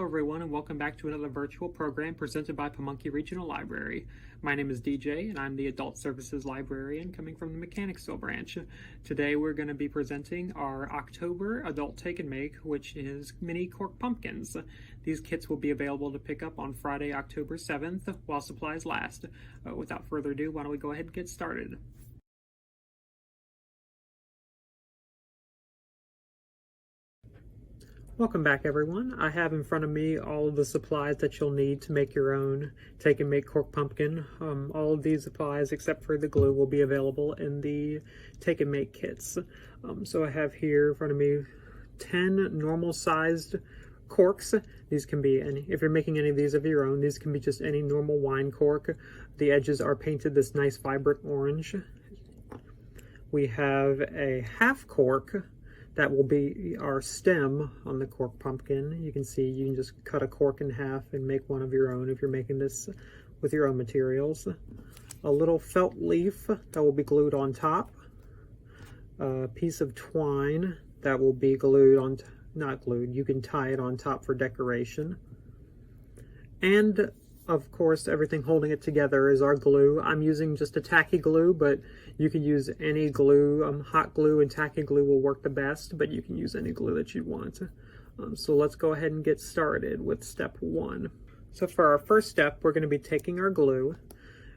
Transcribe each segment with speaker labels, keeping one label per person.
Speaker 1: everyone, and welcome back to another virtual program presented by Pamunkey Regional Library. My name is DJ, and I'm the Adult Services Librarian coming from the Mechanicsville branch. Today we're going to be presenting our October Adult Take and Make, which is mini Cork Pumpkins. These kits will be available to pick up on Friday, October 7th, while supplies last. Without further ado, why don't we go ahead and get started. Welcome back, everyone. I have in front of me all of the supplies that you'll need to make your own Take and Make Cork Pumpkin. All of these supplies, except for the glue, will be available in the Take and Make kits. So I have here in front of me 10 normal-sized corks. These can be any, if you're making any of these of your own, these can be just any normal wine cork. The edges are painted this nice vibrant orange. We have a half cork. That will be our stem on the cork pumpkin. You can see you can just cut a cork in half and make one of your own if you're making this with your own materials. A little felt leaf that will be glued on top. A piece of twine that will be glued on, not glued, you can tie it on top for decoration. And of course, everything holding it together is our glue. I'm using just a tacky glue, but you can use any glue. Hot glue and tacky glue will work the best, but you can use any glue that you want. So let's go ahead and get started with step one. So for our first step, we're going to be taking our glue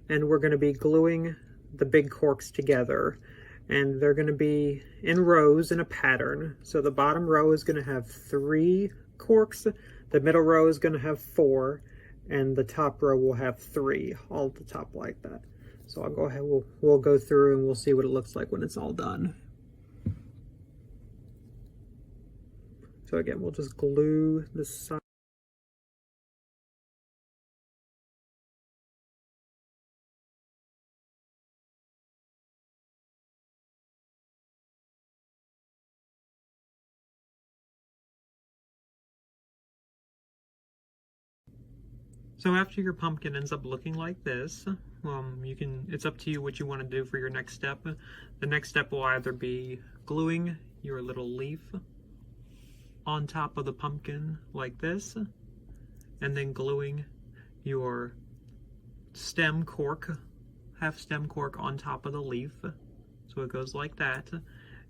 Speaker 1: and we're going to be gluing the big corks together. And they're going to be in rows in a pattern. So the bottom row is going to have 3 corks, the middle row is going to have 4, and the top row will have 3, all at the top like that. So I'll go ahead, we'll go through and we'll see what it looks like when it's all done. So again, we'll just glue the side. So after your pumpkin ends up looking like this, it's up to you what you want to do for your next step. The next step will either be gluing your little leaf on top of the pumpkin like this, and then gluing your stem cork, half stem cork on top of the leaf. So it goes like that.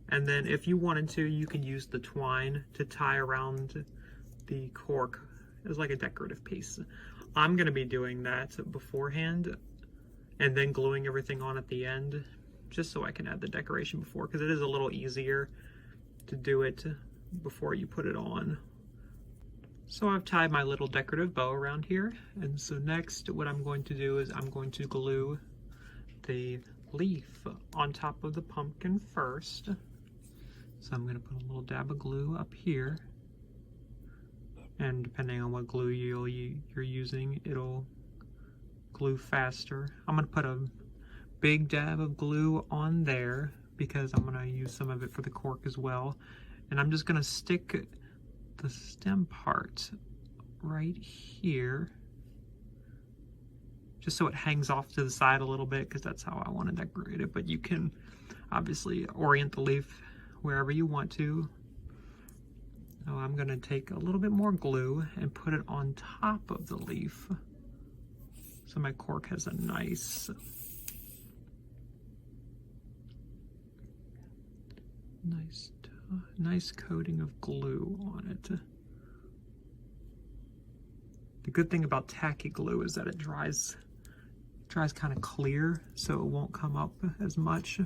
Speaker 1: And then if you wanted to, you could use the twine to tie around the cork as like a decorative piece. I'm going to be doing that beforehand and then gluing everything on at the end, just so I can add the decoration before, because it is a little easier to do it before you put it on. So I've tied my little decorative bow around here, and so next what I'm going to do is I'm going to glue the leaf on top of the pumpkin first. So I'm going to put a little dab of glue up here. And depending on what glue you're using, it'll glue faster. I'm going to put a big dab of glue on there because I'm going to use some of it for the cork as well. And I'm just going to stick the stem part right here, just so it hangs off to the side a little bit, because that's how I want to decorate it. But you can obviously orient the leaf wherever you want to. So I'm going to take a little bit more glue and put it on top of the leaf, so my cork has a nice coating of glue on it. The good thing about tacky glue is that it dries kind of clear, so it won't come up as much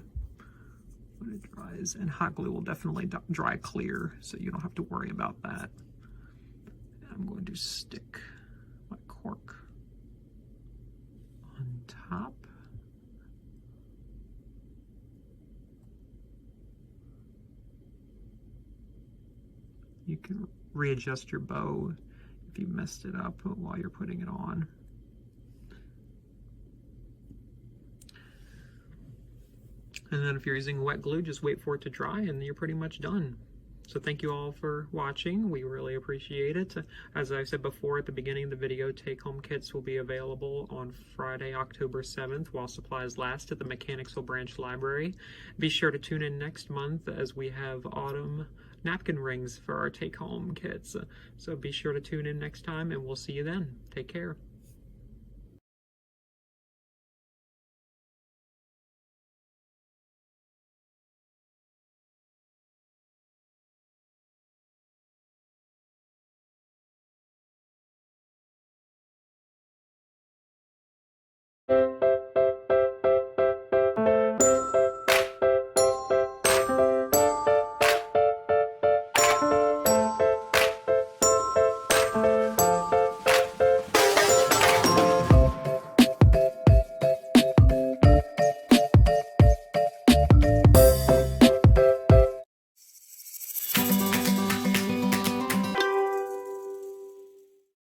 Speaker 1: when it dries, and hot glue will definitely dry clear, so you don't have to worry about that. And I'm going to stick my cork on top. You can readjust your bow if you messed it up while you're putting it on. And then if you're using wet glue, just wait for it to dry and you're pretty much done. So thank you all for watching. We really appreciate it. As I said before at the beginning of the video, take-home kits will be available on Friday, October 7th while supplies last at the Mechanicsville Branch Library. Be sure to tune in next month as we have autumn napkin rings for our take-home kits. So be sure to tune in next time, and we'll see you then. Take care.